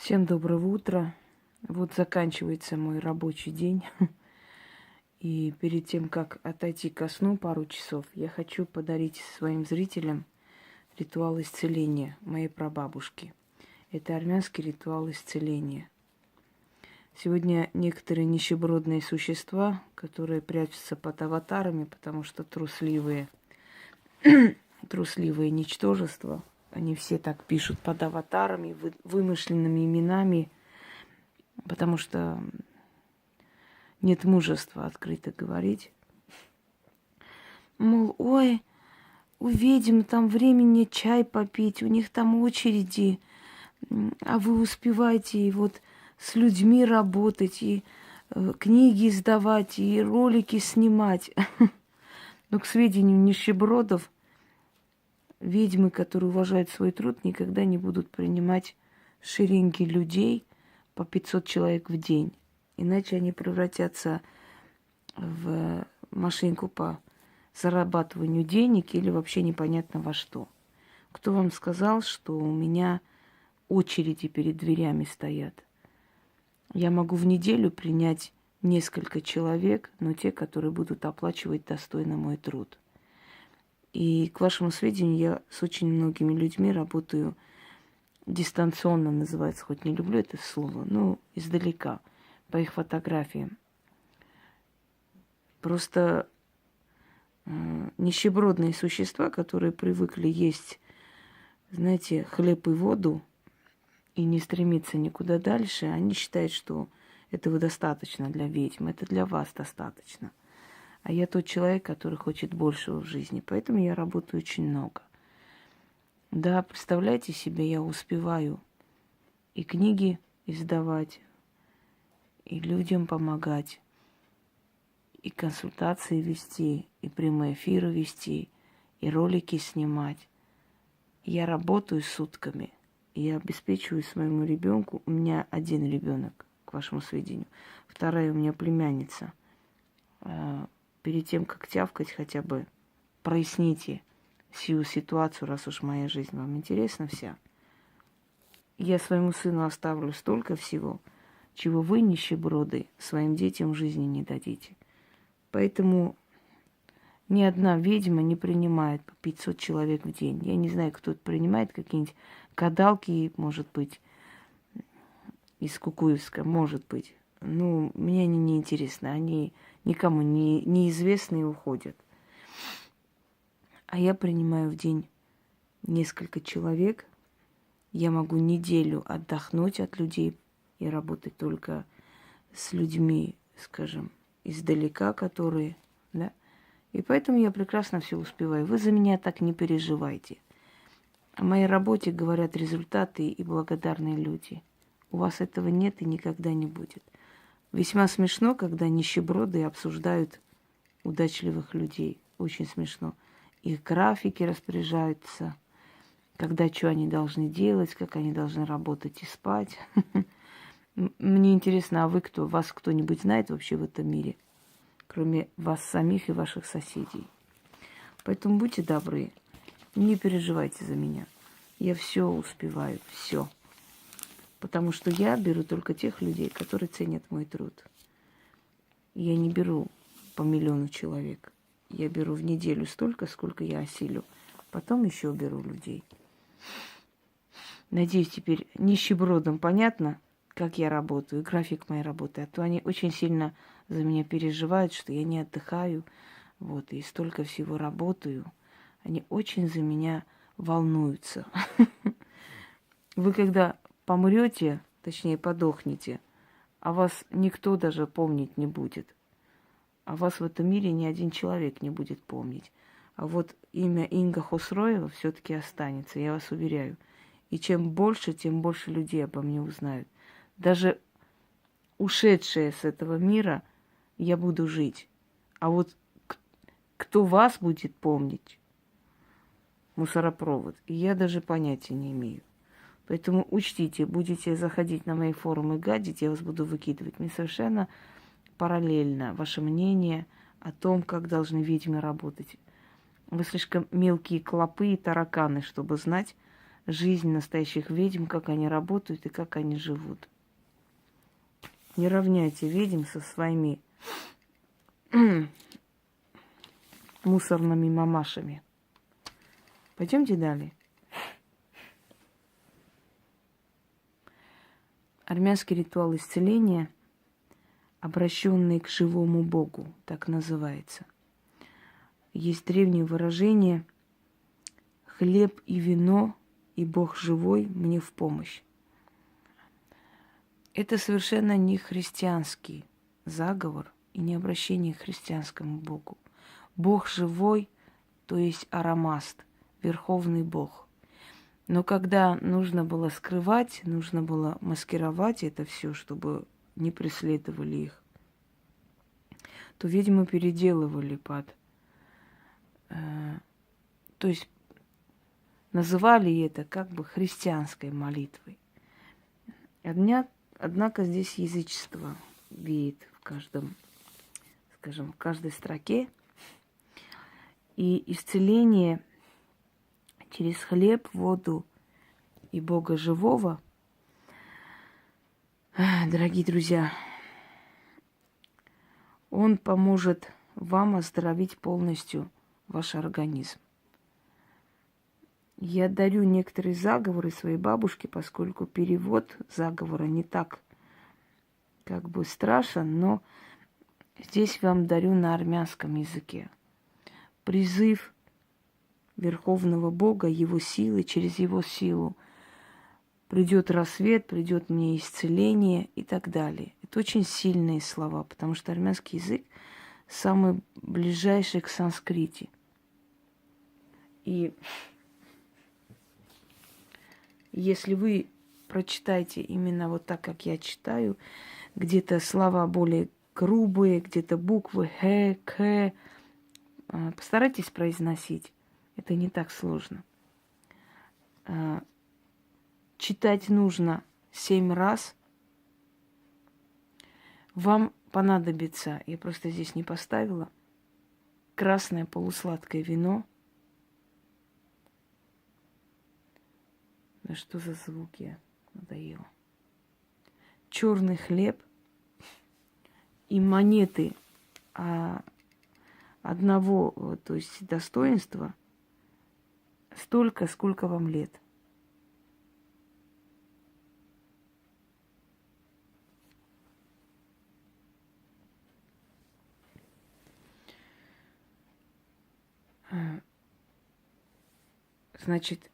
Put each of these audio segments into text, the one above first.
Всем доброго утра. Вот заканчивается мой рабочий день. И перед тем, как отойти ко сну пару часов, я хочу подарить своим зрителям ритуал исцеления моей прабабушки. Это армянский ритуал исцеления. Сегодня некоторые нищебродные существа, которые прячутся под аватарами, потому что трусливые ничтожества, они все так пишут под аватарами, вымышленными именами, потому что нет мужества открыто говорить. Мол, ой, у ведьм там времени чай попить, у них там очереди, а вы успеваете и вот с людьми работать, и книги издавать, и ролики снимать. Но, к сведению нищебродов, ведьмы, которые уважают свой труд, никогда не будут принимать шеренги людей по 500 человек в день. Иначе они превратятся в машинку по зарабатыванию денег или вообще непонятно во что. Кто вам сказал, что у меня очереди перед дверями стоят? Я могу в неделю принять несколько человек, но те, которые будут оплачивать достойно мой труд. И, к вашему сведению, я с очень многими людьми работаю дистанционно, называется, хоть не люблю это слово, но издалека, по их фотографиям. Просто нищебродные существа, которые привыкли есть, знаете, хлеб и воду и не стремиться никуда дальше, они считают, что этого достаточно для ведьм, это для вас достаточно. А я тот человек, который хочет большего в жизни, поэтому я работаю очень много. Да, представляете себе, я успеваю и книги издавать, и людям помогать, и консультации вести, и прямые эфиры вести, и ролики снимать. Я работаю сутками, и я обеспечиваю своему ребенку. У меня один ребенок, к вашему сведению. Вторая у меня племянница. Перед тем, как тявкать, хотя бы проясните сию ситуацию, раз уж моя жизнь вам интересна вся. Я своему сыну оставлю столько всего, чего вы, нищеброды, своим детям в жизни не дадите. Поэтому ни одна ведьма не принимает по 500 человек в день. Я не знаю, кто это принимает, какие-нибудь гадалки, может быть, из Кукуевска, может быть. Ну, мне они не интересны, они никому неизвестны и уходят. А я принимаю в день несколько человек. Я могу неделю отдохнуть от людей и работать только с людьми, скажем, издалека, которые, да. И поэтому я прекрасно все успеваю. Вы за меня так не переживайте. О моей работе говорят результаты и благодарные люди. У вас этого нет и никогда не будет. Весьма смешно, когда нищеброды обсуждают удачливых людей. Очень смешно. Их графики распоряжаются, когда что они должны делать, как они должны работать и спать. Мне интересно, а вы кто? Вас кто-нибудь знает вообще в этом мире? Кроме вас самих и ваших соседей. Поэтому будьте добры, не переживайте за меня. Я все успеваю, все. Потому что я беру только тех людей, которые ценят мой труд. Я не беру по 1 миллиону человек. Я беру в неделю столько, сколько я осилю. Потом еще беру людей. Надеюсь, теперь нищебродам понятно, как я работаю, график моей работы. А то они очень сильно за меня переживают, что я не отдыхаю, вот, и столько всего работаю. Они очень за меня волнуются. Вы когда помрете, точнее подохнете, а вас никто даже помнить не будет. А вас в этом мире ни один человек не будет помнить. А вот имя Инга Хосроева все-таки останется, я вас уверяю. И чем больше, тем больше людей обо мне узнают. Даже ушедшие с этого мира я буду жить. А вот кто вас будет помнить? Мусоропровод. И я даже понятия не имею. Поэтому учтите, будете заходить на мои форумы гадить, я вас буду выкидывать. Мне совершенно параллельно ваше мнение о том, как должны ведьмы работать. Вы слишком мелкие клопы и тараканы, чтобы знать, жизнь настоящих ведьм, как они работают и как они живут. Не равняйте ведьм со своими мусорными мамашами. Пойдемте далее. Армянский ритуал исцеления, обращенный к живому Богу, так называется. Есть древнее выражение «хлеб и вино, и Бог живой мне в помощь». Это совершенно не христианский заговор и не обращение к христианскому Богу. Бог живой, то есть Арамаст, Верховный Бог. Но когда нужно было скрывать, нужно было маскировать это все, чтобы не преследовали их, то ведьмы переделывали то есть называли это как бы христианской молитвой. Однако здесь язычество веет в каждом, скажем, в каждой строке. И исцеление через хлеб, воду и Бога живого, дорогие друзья, Он поможет вам оздоровить полностью ваш организм. Я дарю некоторые заговоры своей бабушке, поскольку перевод заговора не так как бы страшен, но здесь вам дарю на армянском языке. Призыв Верховного Бога, Его силы, через Его силу придет рассвет, придет мне исцеление и так далее. Это очень сильные слова, потому что армянский язык самый ближайший к санскрите. И если вы прочитаете именно вот так, как я читаю, где-то слова более грубые, где-то буквы Х, К, постарайтесь произносить. Это не так сложно. Читать нужно 7 раз. Вам понадобится, я просто здесь не поставила, красное полусладкое вино. Да что за звуки? Надоело. Черный хлеб и монеты одного, то есть достоинства, столько, сколько вам лет. Значит,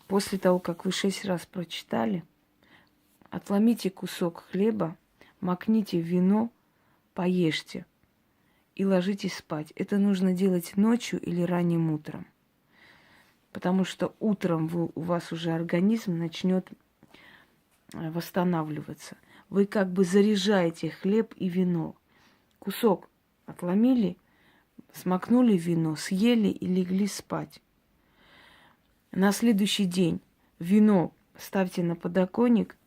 после того, как вы 6 раз прочитали, отломите кусок хлеба, макните в вино, поешьте и ложитесь спать. Это нужно делать ночью или ранним утром. Потому что утром у вас уже организм начнет восстанавливаться. Вы как бы заряжаете хлеб и вино. Кусок отломили, смакнули вино, съели и легли спать. На следующий день вино ставьте на подоконник,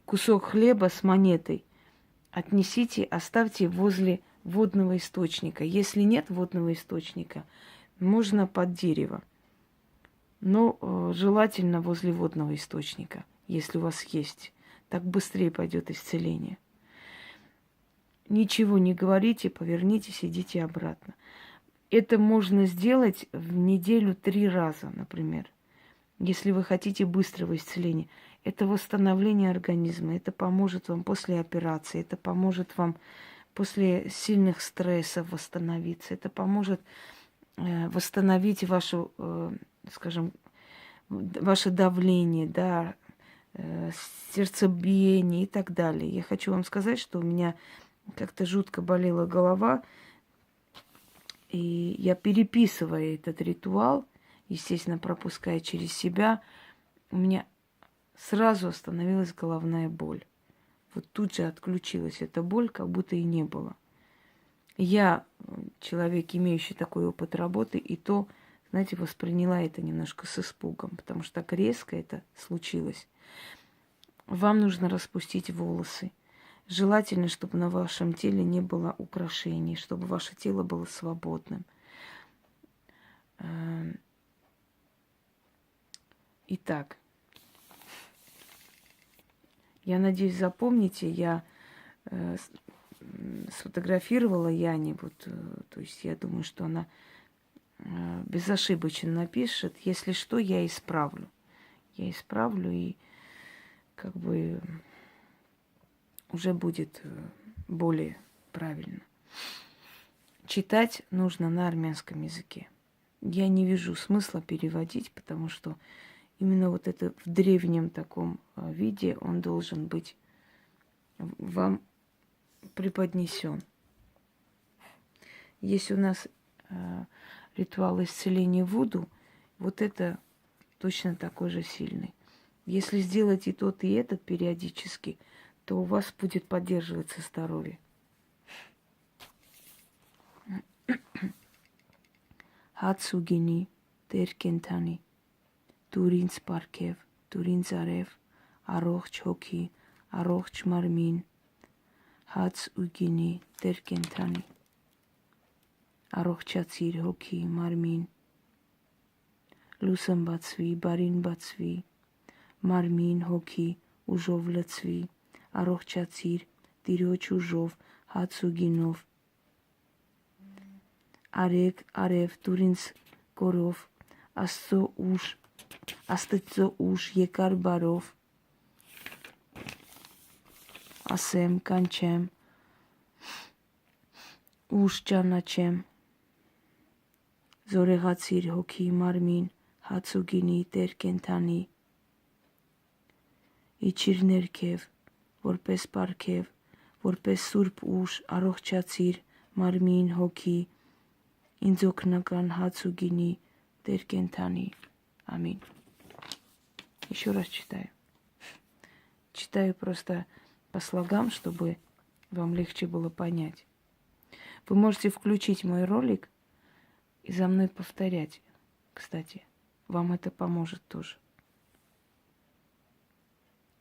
кусок хлеба с монетой отнесите, оставьте возле водного источника. Если нет водного источника, можно под дерево. Но желательно возле водного источника, если у вас есть. Так быстрее пойдет исцеление. Ничего не говорите, повернитесь, идите обратно. Это можно сделать в неделю 3 раза, например. Если вы хотите быстрого исцеления. Это восстановление организма, это поможет вам после операции, это поможет вам после сильных стрессов восстановиться, это поможет восстановить вашу, скажем, ваше давление, да, сердцебиение и так далее. Я хочу вам сказать, что у меня как-то жутко болела голова, и я, переписывая этот ритуал, естественно, пропуская через себя, у меня сразу остановилась головная боль. Вот тут же отключилась эта боль, как будто и не было. Я, человек, имеющий такой опыт работы, и то, знаете, восприняла это немножко с испугом, потому что так резко это случилось. Вам нужно распустить волосы. Желательно, чтобы на вашем теле не было украшений, чтобы ваше тело было свободным. Итак, я надеюсь, запомните, я сфотографировала Яне, то есть я думаю, что она безошибочно напишет. Если что, я исправлю. Я исправлю, и как бы уже будет более правильно. Читать нужно на армянском языке. Я не вижу смысла переводить, потому что именно вот это в древнем таком виде он должен быть вам преподнесен. Есть у нас ритуал исцеления Вуду, вот это точно такой же сильный. Если сделать и тот, и этот периодически, то у вас будет поддерживаться здоровье. Հացուգինի տեր կենթանի դուր ինձ պարգև դուր ինձ արև առողջ հոգի առողջ մարմին հաց ու գինի տեր կենթանի առողջացիր հոգի մարմին լուսն բացվի բարին բացվի մարմին հոգի ուժով լցվի առողջացիր տիրոջ ուժով հաց ու գինով Արեգ, արև, դուր ինձ կորով, աստծո ուժ եկար բարով, ասեմ, կանչեմ, ուժ ճանաչեմ, զորեղացիր հոգի մարմին, հաց ու գինի տեր կենթանի, իջիր ներքև, որպես պարգև, որպես սուրբ ուժ, առողջացիր մարմին հոգի, ինձ օգնական հաց ու գինի տեր կենթանի. Аминь. Еще раз читаю. Читаю просто по слогам, чтобы вам легче было понять. Вы можете включить мой ролик и за мной повторять. Кстати, вам это поможет тоже.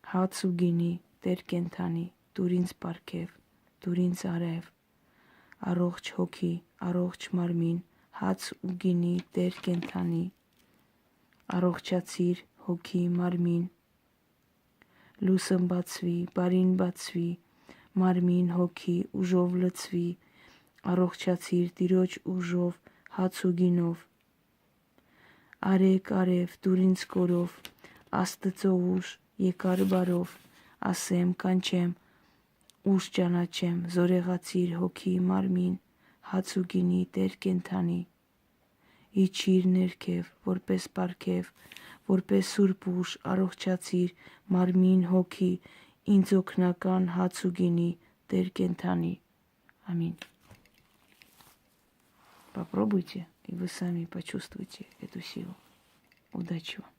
Հաց ու գինի տեր կենթանի, դուր ինձ պարգև, դուր ինձ արև, առողջ հոգի, առողջ մարմին, հաց ու գինի տեր կենթանի, առողջացիր հոգի մարմին, լուսն բացվի, բարին բացվի, մարմին հոգի ուժով լցվի, առողջացիր տիրոջ ուժով, հաց ու գինով, արեգ, արև, դուր ինձ կորով, աստծո ուժ, եկար բարով, ասեմ, կանչեմ, ուժ ճանաչեմ, զորեղացիր հոգի մարմին, հաց ու գինի տեր կենթանի, իջիր ներքև, որպես պարգև, որպես սուրբ ուժ, առողջացիր մարմին հոգի, ինձ օգնական հաց ու գինի տեր կենթանի. Аминь. Попробуйте, и вы сами почувствуете эту силу. Удачи вам.